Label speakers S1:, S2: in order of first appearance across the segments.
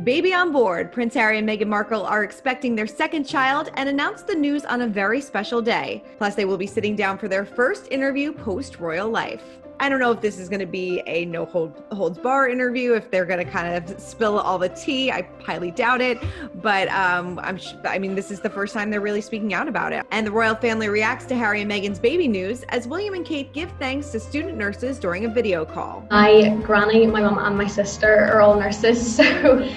S1: Baby on board. Prince Harry and Meghan Markle are expecting their second child and announced the news on a very special day. Plus, they will be sitting down for their first interview post-royal life. I don't know if this is going to be a no holds bar interview, if they're going to kind of spill all the tea. I highly doubt it, but this is the first time they're really speaking out about it. And the royal family reacts to Harry and Meghan's baby news as William and Kate give thanks to student nurses during a video call.
S2: My granny, my mum and my sister are all nurses, so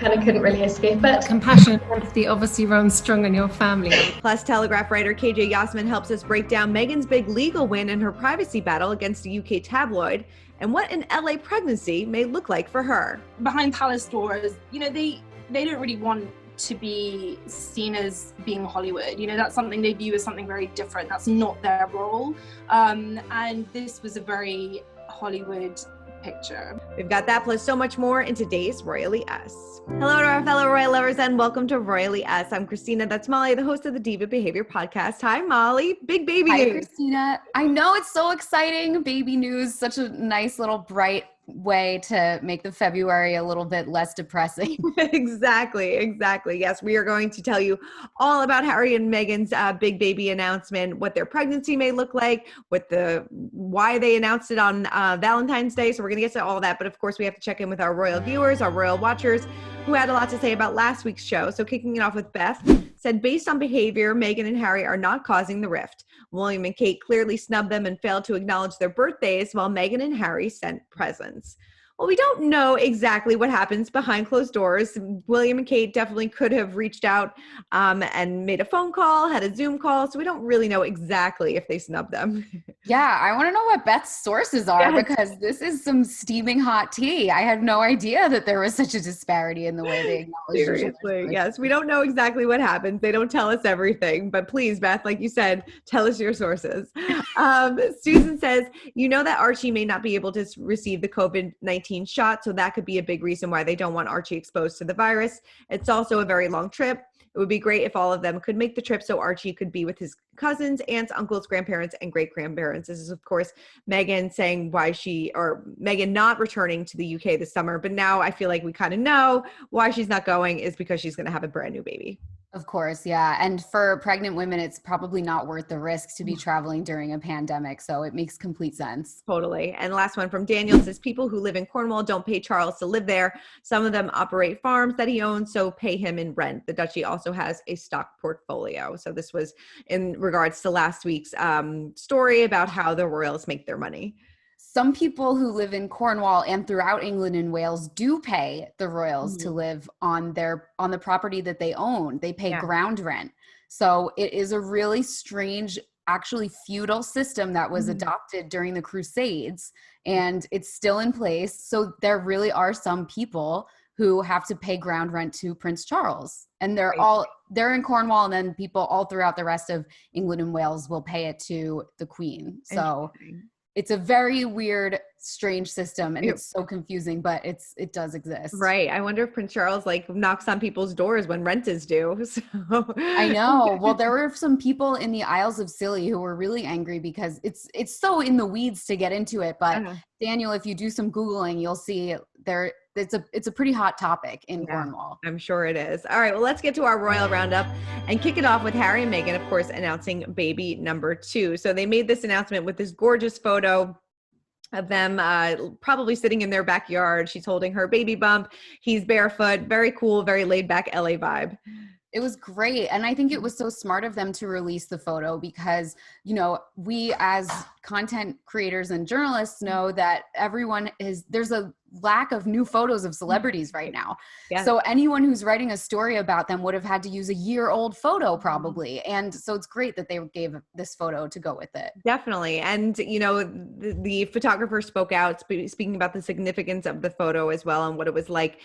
S2: couldn't really escape it.
S3: Compassion and empathy obviously runs strong in your family.
S1: Plus, Telegraph writer KJ Yossman helps us break down Meghan's big legal win in her privacy battle against a UK tabloid and what an LA pregnancy may look like for her.
S4: Behind palace doors, they don't really want to be seen as being Hollywood. That's something they view as something very different. That's not their role. And this was a very Hollywood picture.
S1: We've got that plus so much more in today's Royally Us. Hello to our fellow royal lovers and welcome to Royally Us. I'm Christina, that's Molly, the host of the Diva Behavior Podcast. Hi Molly, big baby news.
S5: Hi Christina. I know, it's so exciting. Baby news, such a nice little bright way to make the February a little bit less depressing.
S1: Exactly. Yes, we are going to tell you all about Harry and Meghan's big baby announcement, what their pregnancy may look like, why they announced it on Valentine's Day. So we're going to get to all that. But of course, we have to check in with our royal viewers, our royal watchers, who had a lot to say about last week's show. So kicking it off with Beth, said based on behavior, Meghan and Harry are not causing the rift. William and Kate clearly snubbed them and failed to acknowledge their birthdays while Meghan and Harry sent presents. Well, we don't know exactly what happens behind closed doors. William and Kate definitely could have reached out and made a phone call, had a Zoom call. So we don't really know exactly if they snubbed them.
S5: Yeah, I want to know what Beth's sources are because this is some steaming hot tea. I had no idea that there was such a disparity in the way they acknowledged.
S1: Seriously, yes. We don't know exactly what happens. They don't tell us everything. But please, Beth, like you said, tell us your sources. Susan says, that Archie may not be able to receive the COVID-19 shot, so that could be a big reason why they don't want Archie exposed to the virus. It's also a very long trip. It would be great if all of them could make the trip so Archie could be with his cousins, aunts, uncles, grandparents, and great-grandparents. This is, of course, Meghan saying Meghan not returning to the UK this summer. But now I feel like we kind of know why she's not going is because she's going to have a brand new baby.
S5: Of course, yeah. And for pregnant women, it's probably not worth the risk to be traveling during a pandemic. So it makes complete sense.
S1: Totally. And last one from Daniel says, people who live in Cornwall don't pay Charles to live there. Some of them operate farms that he owns, so pay him in rent. The Duchy also has a stock portfolio. So this was in regards to last week's story about how the royals make their money.
S5: Some people who live in Cornwall and throughout England and Wales do pay the royals to live on the property that they own. They pay ground rent. So it is a really strange, actually feudal system that was adopted during the Crusades, and it's still in place. So there really are some people who have to pay ground rent to Prince Charles, and they're in Cornwall, and then people all throughout the rest of England and Wales will pay it to the Queen. So it's a very weird, strange system, and it's so confusing, but it does exist.
S1: Right. I wonder if Prince Charles knocks on people's doors when rent is due. So.
S5: I know. Well, there were some people in the Isles of Scilly who were really angry because it's so in the weeds to get into it. But Daniel, if you do some Googling, you'll see it's a pretty hot topic in Cornwall.
S1: I'm sure it is. All right, well, let's get to our royal roundup and kick it off with Harry and Meghan, of course, announcing baby number 2. So they made this announcement with this gorgeous photo of them probably sitting in their backyard. She's holding her baby bump. He's barefoot. Very cool, very laid back LA vibe.
S5: It was great. And I think it was so smart of them to release the photo because, we as content creators and journalists know that there's a lack of new photos of celebrities right now. Yeah. So anyone who's writing a story about them would have had to use a year-old photo probably. And so it's great that they gave this photo to go with it.
S1: Definitely. And, the photographer spoke out speaking about the significance of the photo as well and what it was like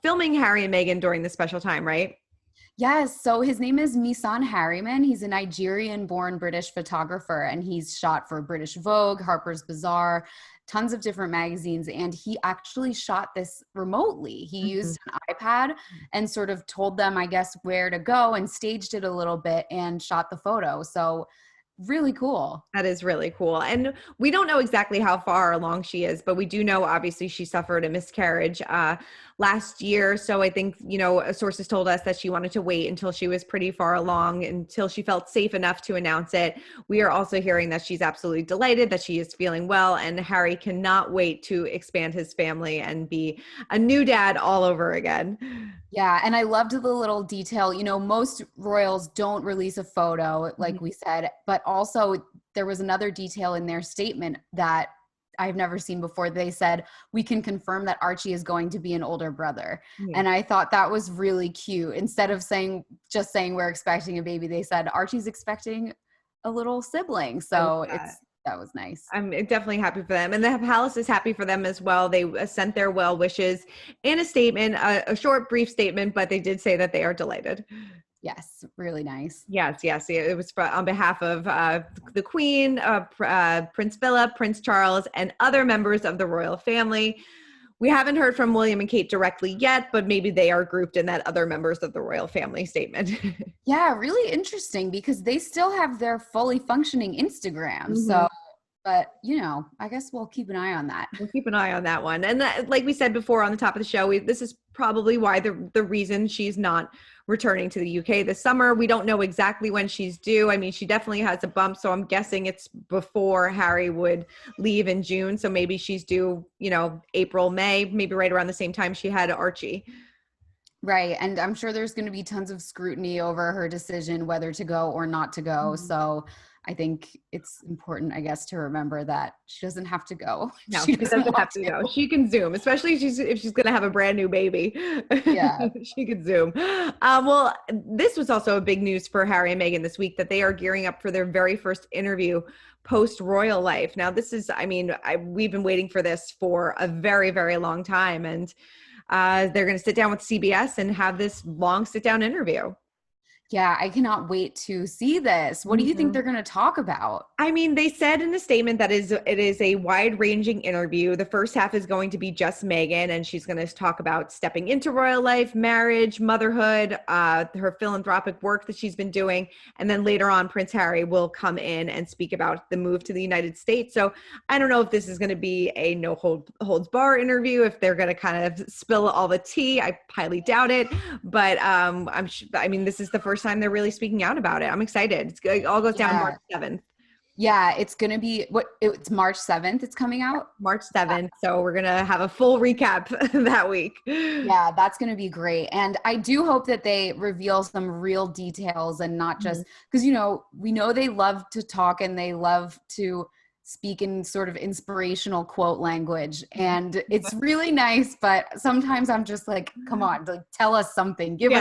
S1: filming Harry and Meghan during this special time, right?
S5: Yes. So his name is Misan Harriman. He's a Nigerian-born British photographer, and he's shot for British Vogue, Harper's Bazaar, tons of different magazines. And he actually shot this remotely. He used an iPad and sort of told them, I guess, where to go and staged it a little bit and shot the photo. So really cool.
S1: That is really cool. And we don't know exactly how far along she is, but we do know obviously she suffered a miscarriage last year. So I think, sources told us that she wanted to wait until she was pretty far along, until she felt safe enough to announce it. We are also hearing that she's absolutely delighted that she is feeling well, and Harry cannot wait to expand his family and be a new dad all over again.
S5: Yeah, and I loved the little detail. Most royals don't release a photo, like we said, but also there was another detail in their statement that I've never seen before. They said, we can confirm that Archie is going to be an older brother. Yeah. And I thought that was really cute. Instead of just saying we're expecting a baby, they said Archie's expecting a little sibling. So that was nice.
S1: I'm definitely happy for them. And the palace is happy for them as well. They sent their well wishes in a statement, a short, brief statement, but they did say that they are delighted.
S5: Yes, really nice.
S1: Yes. It was on behalf of the Queen, Prince Phillip, Prince Charles, and other members of the royal family. We haven't heard from William and Kate directly yet, but maybe they are grouped in that other members of the royal family statement.
S5: Yeah, really interesting, because they still have their fully functioning Instagram. Mm-hmm. So, but I guess we'll keep an eye on that.
S1: We'll keep an eye on that one. And like we said before on the top of the show, this is probably why the reason she's not returning to the UK this summer. We don't know exactly when she's due. I mean, she definitely has a bump, so I'm guessing it's before Harry would leave in June. So maybe she's due, April, May, maybe right around the same time she had Archie.
S5: Right. And I'm sure there's going to be tons of scrutiny over her decision whether to go or not to go. Mm-hmm. So I think it's important, I guess, to remember that she doesn't have to go.
S1: No, she doesn't have to go. She can Zoom, especially if she's going to have a brand new baby.
S5: Yeah.
S1: She could Zoom. Well, this was also a big news for Harry and Meghan this week, that they are gearing up for their very first interview post-royal life. Now, this is, we've been waiting for this for a very, very long time. And they're going to sit down with CBS and have this long sit-down interview.
S5: Yeah, I cannot wait to see this. What do you think they're going to talk about?
S1: They said in the statement that it is a wide-ranging interview. The first half is going to be just Meghan, and she's going to talk about stepping into royal life, marriage, motherhood, her philanthropic work that she's been doing. And then later on, Prince Harry will come in and speak about the move to the United States. So I don't know if this is going to be a no holds bar interview, if they're going to kind of spill all the tea. I highly doubt it. But this is the first time they're really speaking out about it. I'm excited. It all goes down March 7th.
S5: Yeah, it's going to be it's March 7th it's coming out?
S1: March 7th. So we're going to have a full recap that week. Yeah,
S5: that's going to be great. And I do hope that they reveal some real details and not just because, we know they love to talk and they love to speak in sort of inspirational quote language. And it's really nice, but sometimes I'm just like, come on, tell us something. Give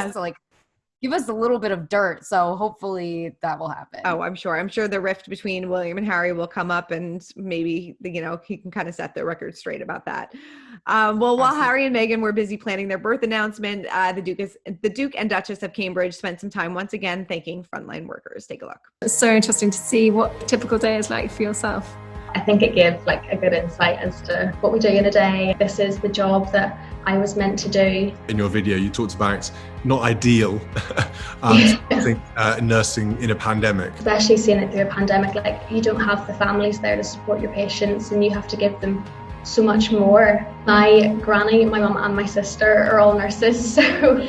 S5: us a little bit of dirt. So hopefully that will happen.
S1: Oh, I'm sure the rift between William and Harry will come up, and maybe, he can kind of set the record straight about that. While Harry and Meghan were busy planning their birth announcement, the Duke and Duchess of Cambridge spent some time once again thanking frontline workers. Take a look.
S3: It's so interesting to see what a typical day is like for yourself.
S2: I think it gave a good insight as to what we do in a day. This is the job that I was meant to do.
S6: In your video, you talked about not ideal nursing in a pandemic.
S2: Especially seeing it through a pandemic, you don't have the families there to support your patients, and you have to give them so much more. My granny, my mum and my sister are all nurses, so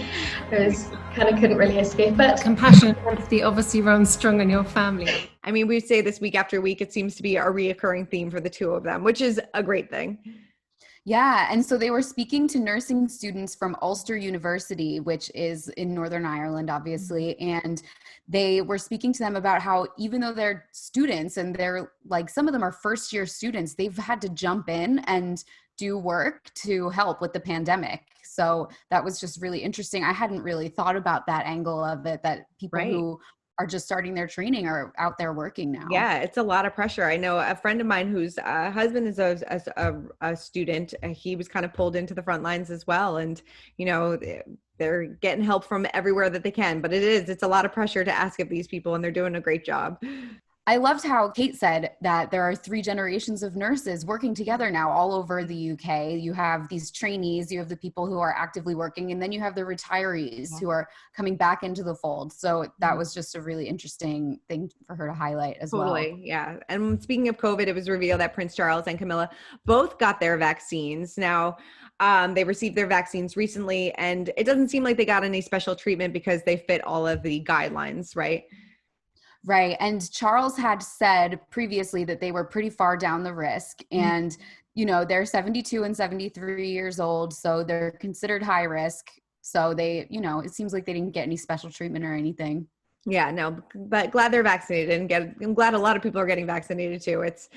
S2: couldn't really escape it.
S3: Compassion and empathy obviously runs strong in your family.
S1: We say this week after week, it seems to be a reoccurring theme for the two of them, which is a great thing.
S5: Yeah, and so they were speaking to nursing students from Ulster University, which is in Northern Ireland, obviously, and they were speaking to them about how even though they're students and they're some of them are first-year students, they've had to jump in and do work to help with the pandemic. So that was just really interesting. I hadn't really thought about that angle of it, that people who are just starting their training are out there working now.
S1: Yeah, it's a lot of pressure. I know a friend of mine whose husband is a student. He was kind of pulled into the front lines as well. And, they're getting help from everywhere that they can. But it's a lot of pressure to ask of these people, and they're doing a great job.
S5: I loved how Kate said that there are 3 generations of nurses working together now all over the UK. You have these trainees, you have the people who are actively working, and then you have the retirees who are coming back into the fold. So that was just a really interesting thing for her to highlight as well.
S1: Totally, yeah. And speaking of COVID, it was revealed that Prince Charles and Camilla both got their vaccines. Now, they received their vaccines recently, and it doesn't seem like they got any special treatment because they fit all of the guidelines, right?
S5: Right. And Charles had said previously that they were pretty far down the risk. And, you know, they're 72 and 73 years old, so they're considered high risk. So they, you know, it seems like they didn't get any special treatment or anything.
S1: Yeah, no, but glad they're vaccinated, and I'm glad a lot of people are getting vaccinated too. It's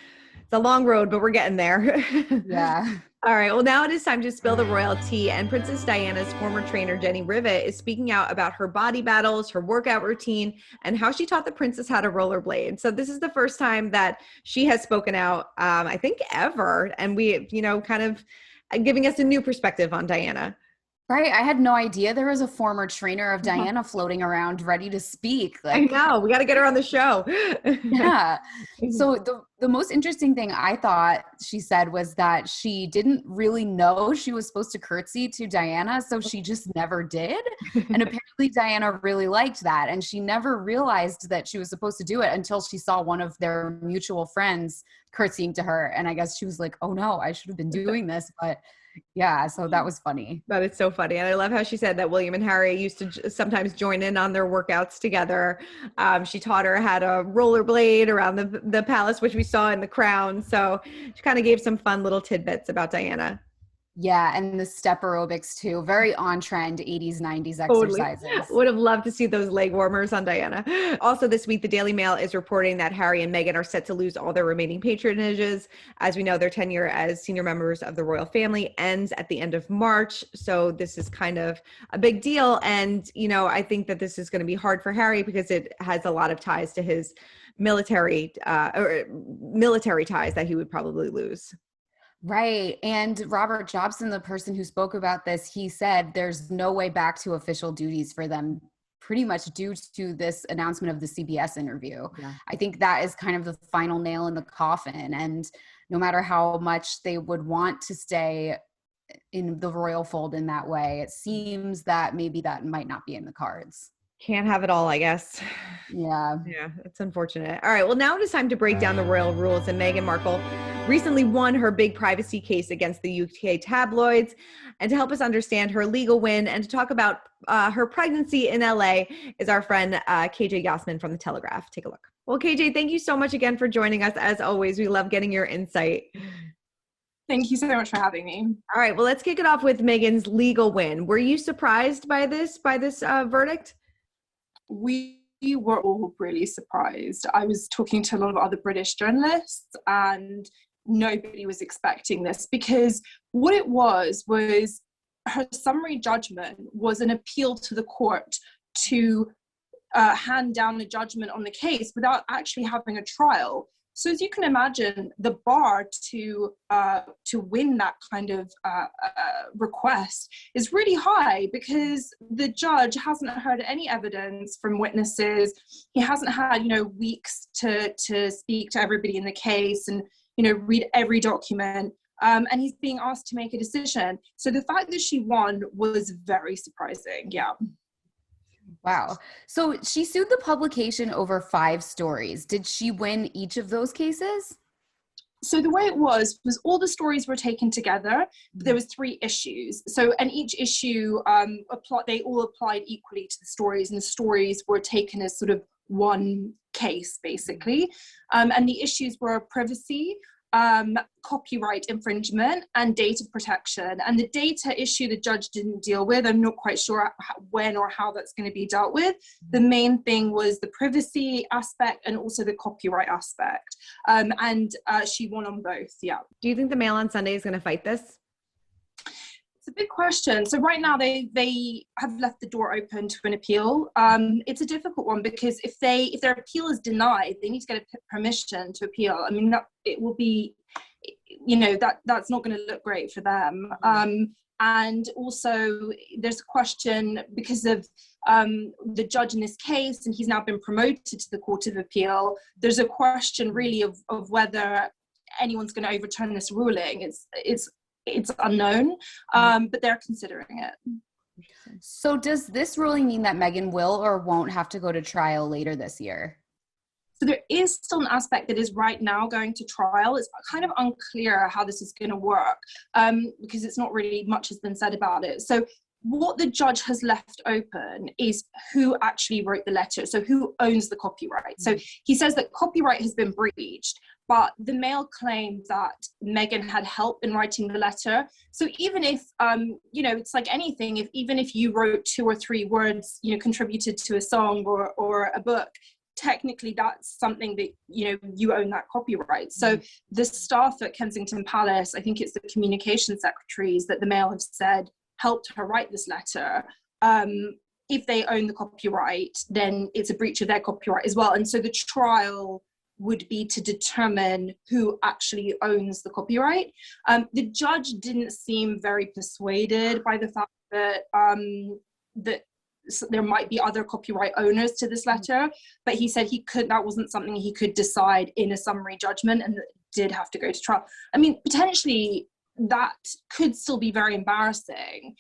S1: a long road, but we're getting there.
S5: Yeah.
S1: All right. Well, now it is time to spill the royal tea. And Princess Diana's former trainer, Jenny Rivet, is speaking out about her body battles, her workout routine, and how she taught the princess how to rollerblade. So this is the first time that she has spoken out, I think, ever. And we, you know, kind of giving us a new perspective on Diana.
S5: Right. I had no idea there was a former trainer of Diana floating around ready to speak.
S1: Like, I know. We got to get her on the show.
S5: Yeah. So the most interesting thing I thought she said was that she didn't really know she was supposed to curtsy to Diana, so she just never did. And apparently Diana really liked that, and she never realized that she was supposed to do it until she saw one of their mutual friends curtsying to her. And I guess she was like, oh no, I should have been doing this. But yeah, so that was funny.
S1: That is so funny. And I love how she said that William and Harry used to sometimes join in on their workouts together. She taught her how to rollerblade around the palace, which we saw in The Crown. So she kind of gave some fun little tidbits about Diana.
S5: Yeah, and the step aerobics too. Very on trend 80s, 90s exercises.
S1: Totally. Would have loved to see those leg warmers on Diana. Also this week, the Daily Mail is reporting that Harry and Meghan are set to lose all their remaining patronages. As we know, their tenure as senior members of the royal family ends at the end of March. So this is kind of a big deal. And, you know, I think that this is going to be hard for Harry because it has a lot of ties to his military ties that he would probably lose.
S5: Right. And Robert Jobson, the person who spoke about this, he said there's no way back to official duties for them, pretty much due to this announcement of the CBS interview. Yeah. I think that is kind of the final nail in the coffin. And no matter how much they would want to stay in the royal fold in that way, it seems that maybe that might not be in the cards.
S1: Can't have it all, I guess.
S5: Yeah.
S1: Yeah, it's unfortunate. All right, well, now it is time to break down the royal rules. And Meghan Markle recently won her big privacy case against the UK tabloids. And to help us understand her legal win and to talk about her pregnancy in LA is our friend KJ Yossman from the Telegraph. Take a look. Well, KJ, thank you so much again for joining us. As always, we love getting your insight.
S4: Thank you so much for having me.
S1: All right, well, let's kick it off with Meghan's legal win. Were you surprised by this verdict?
S4: We were all really surprised. I was talking to a lot of other British journalists and nobody was expecting this because what it was her summary judgment was an appeal to the court to hand down a judgment on the case without actually having a trial. So as you can imagine, the bar to win that kind of request is really high because the judge hasn't heard any evidence from witnesses. He hasn't had, weeks to speak to everybody in the case and, read every document. And he's being asked to make a decision. So the fact that she won was very surprising. Yeah.
S5: Wow. So she sued the publication over 5 stories. Did she win each of those cases?
S4: So the way it was all the stories were taken together, but there was 3 issues. So, and each issue, they all applied equally to the stories, and the stories were taken as sort of one case, basically. And the issues were privacy, copyright infringement, and data protection. And the data issue the judge didn't deal with. I'm not quite sure when or how that's going to be dealt with. The main thing was the privacy aspect and also the copyright aspect. And she won on both. Yeah.
S1: Do you think the Mail on Sunday is going to fight this?
S4: It's a big question. So right now they have left the door open to an appeal. It's a difficult one because if their appeal is denied, they need to get permission to appeal. I mean, it will be, that's not going to look great for them. And also there's a question because of the judge in this case, and he's now been promoted to the Court of Appeal. There's a question really of whether anyone's going to overturn this ruling. It's unknown, but they're considering it.
S5: So does this ruling mean that Meghan will or won't have to go to trial later this year?
S4: So there is still an aspect that is right now going to trial. It's kind of unclear how this is going to work because it's not really much has been said about it. So what the judge has left open is who actually wrote the letter. So who owns the copyright. So he says that copyright has been breached, but the Mail claimed that Meghan had help in writing the letter. So even if, it's like anything, even if you wrote 2 or 3 words, contributed to a song or a book, technically that's something that, you own that copyright. So the staff at Kensington Palace, I think it's the communication secretaries that the Mail have said helped her write this letter. If they own the copyright, then it's a breach of their copyright as well. And so the trial would be to determine who actually owns the copyright. The judge didn't seem very persuaded by the fact that that there might be other copyright owners to this letter, but he said that wasn't something he could decide in a summary judgment, and that did have to go to trial. I mean, potentially that could still be very embarrassing,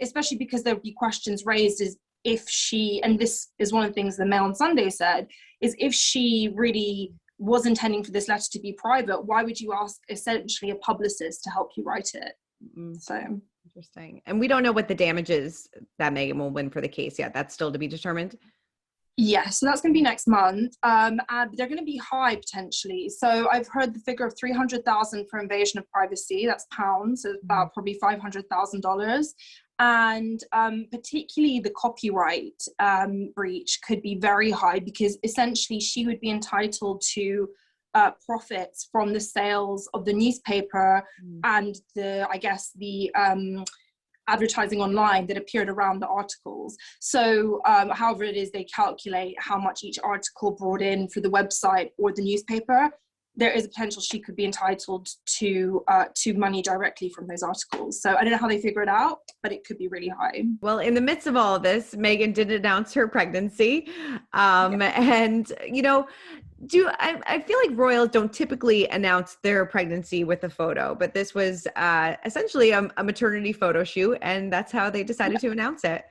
S4: especially because there would be questions raised as if she, and this is one of the things the Mail on Sunday said, is if she really was intending for this letter to be private, why would you ask essentially a publicist to help you write it? So
S1: interesting. And we don't know what the damages that Meghan will win for the case yet. That's still to be determined.
S4: Yeah, so that's going to be next month, and they're going to be high potentially. So I've heard the figure of 300,000 for invasion of privacy. That's pounds, so about probably $500,000. And particularly the copyright breach could be very high, because essentially she would be entitled to profits from the sales of the newspaper and the advertising online that appeared around the articles. So however it is they calculate how much each article brought in for the website or the newspaper, there is a potential she could be entitled to money directly from those articles. So I don't know how they figure it out, but it could be really high.
S1: Well, in the midst of all of this, Meghan did announce her pregnancy. And, I feel like royals don't typically announce their pregnancy with a photo, but this was essentially a maternity photo shoot, and that's how they decided to announce it.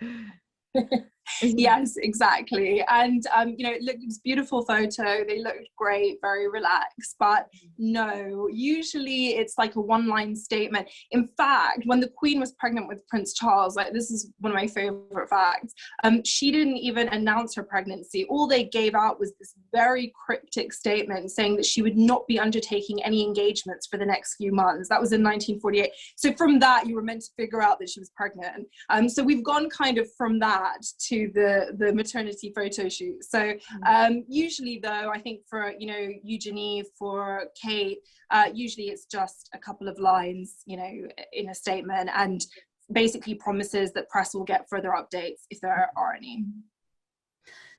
S4: Yes, exactly. And it was a beautiful photo. They looked great, very relaxed. But no, usually it's like a one-line statement. In fact, when the Queen was pregnant with Prince Charles, like, this is one of my favorite facts, she didn't even announce her pregnancy. All they gave out was this very cryptic statement saying that she would not be undertaking any engagements for the next few months. That was in 1948. So from that, you were meant to figure out that she was pregnant. So we've gone kind of from that to the maternity photo shoot. So usually though, I think for Eugenie, for Kate, usually it's just a couple of lines in a statement, and basically promises that press will get further updates if there are any.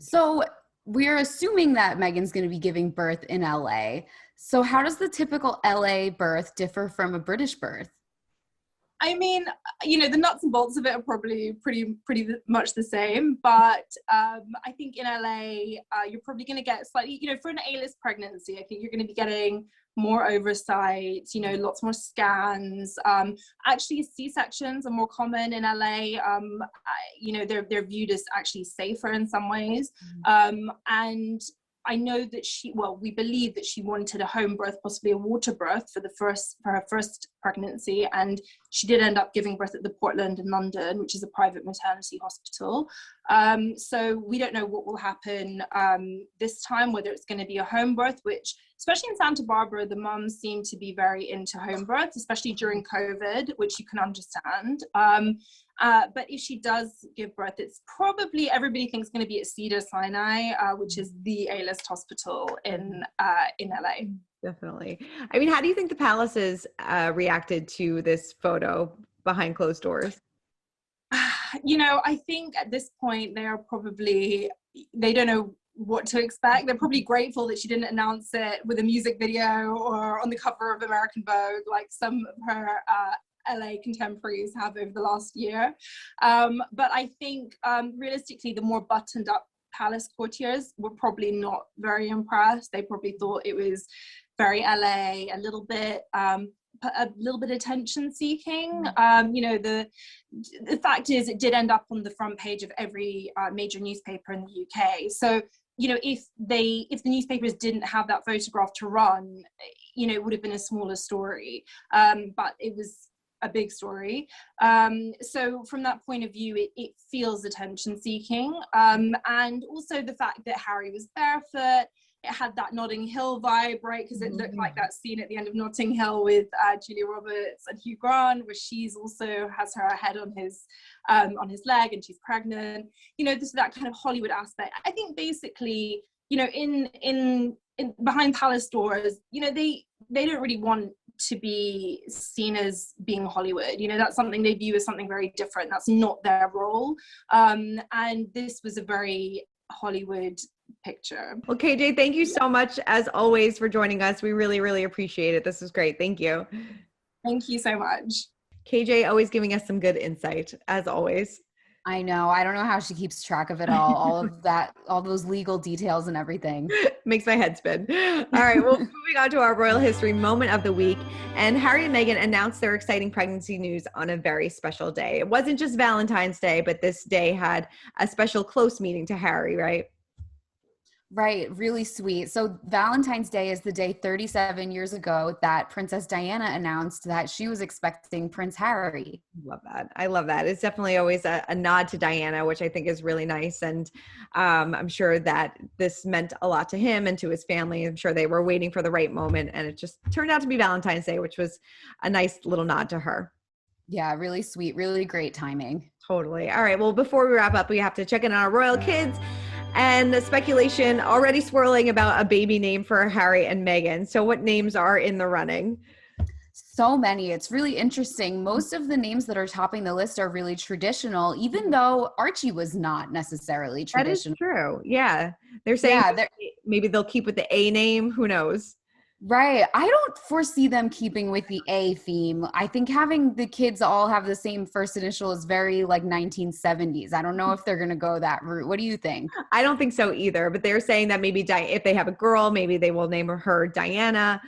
S5: So we're assuming that Meghan's going to be giving birth in LA. So how does the typical LA birth differ from a British birth?
S4: I mean, the nuts and bolts of it are probably pretty much the same, but I think in LA, you're probably going to get slightly, for an A-list pregnancy, I think you're going to be getting more oversight, lots more scans. Actually, C-sections are more common in LA. They're viewed as actually safer in some ways. And I know that we believe that she wanted a home birth, possibly a water birth for her first pregnancy, and she did end up giving birth at the Portland in London, which is a private maternity hospital. So we don't know what will happen this time, whether it's going to be a home birth, which, especially in Santa Barbara, the mums seem to be very into home births, especially during COVID, which you can understand. But if she does give birth, it's probably, everybody thinks, going to be at Cedars-Sinai, which is the A-list hospital in LA.
S1: Definitely. I mean, how do you think the palaces reacted to this photo behind closed doors?
S4: I think at this point they don't know what to expect. They're probably grateful that she didn't announce it with a music video or on the cover of American Vogue, like some of her LA contemporaries have over the last year. But I think realistically, the more buttoned up palace courtiers were probably not very impressed. They probably thought it was very LA, a little bit attention seeking. The fact is, it did end up on the front page of every major newspaper in the UK. So, if the newspapers didn't have that photograph to run, it would have been a smaller story. But it was a big story. So from that point of view, it feels attention seeking. And also the fact that Harry was barefoot, it had that Notting Hill vibe, right? Because it looked like that scene at the end of Notting Hill with Julia Roberts and Hugh Grant, where she's also has her head on his leg and she's pregnant. This is that kind of Hollywood aspect. I think basically, in behind palace doors, they don't really want to be seen as being Hollywood. That's something they view as something very different. That's not their role. And this was a very Hollywood picture.
S1: Well, KJ, thank you so much as always for joining us. We really, really appreciate it. This was great. Thank you.
S4: Thank you so much.
S1: KJ always giving us some good insight as always.
S5: I know. I don't know how she keeps track of it all of that, all those legal details and everything.
S1: Makes my head spin. All right. Well, moving on to our royal history moment of the week. And Harry and Meghan announced their exciting pregnancy news on a very special day. It wasn't just Valentine's Day, but this day had a special close meaning to Harry, right?
S5: Right. Really sweet. So Valentine's Day is the day 37 years ago that Princess Diana announced that she was expecting Prince Harry.
S1: Love that. I love that. It's definitely always a nod to Diana, which I think is really nice. And I'm sure that this meant a lot to him and to his family. I'm sure they were waiting for the right moment. And it just turned out to be Valentine's Day, which was a nice little nod to her.
S5: Yeah, really sweet. Really great timing.
S1: Totally. All right. Well, before we wrap up, we have to check in on our royal kids. And the speculation already swirling about a baby name for Harry and Meghan. So what names are in the running?
S5: So many. It's really interesting. Most of the names that are topping the list are really traditional, even though Archie was not necessarily traditional.
S1: That is true. Yeah. They're saying maybe they'll keep with the A name. Who knows?
S5: Right. I don't foresee them keeping with the A theme. I think having the kids all have the same first initial is very like 1970s. I don't know if they're going to go that route. What do you think?
S1: I don't think so either, but they're saying that maybe if they have a girl, maybe they will name her Diana.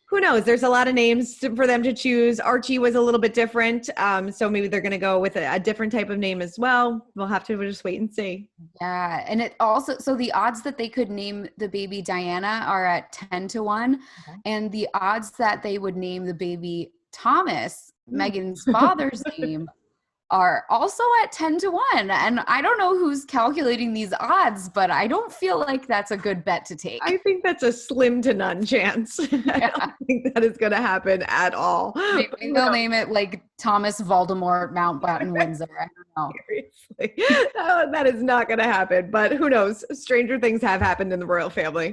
S1: Who knows? There's a lot of names for them to choose. Archie was a little bit different. So maybe they're going to go with a different type of name as well. We'll have to just wait and see.
S5: Yeah. And it also, so the odds that they could name the baby Diana are at 10-1. Okay. And the odds that they would name the baby Thomas, Meghan's father's name, are also at 10-1. And I don't know who's calculating these odds, but I don't feel like that's a good bet to take.
S1: I think that's a slim to none chance. Yeah. I don't think that is going to happen at all.
S5: Maybe they'll name it like Thomas Voldemort Mountbatten Windsor. I don't know.
S1: Seriously. That is not going to happen, but who knows? Stranger things have happened in the royal family.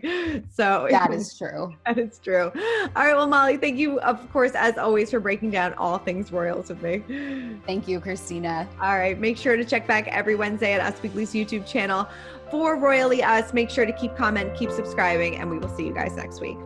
S1: So
S5: that is true.
S1: That is true. All right. Well, Molly, thank you, of course, as always, for breaking down all things royals with me.
S5: Thank you, Christina.
S1: All right. Make sure to check back every Wednesday at Us Weekly's YouTube channel for Royally Us. Make sure to keep commenting, keep subscribing, and we will see you guys next week.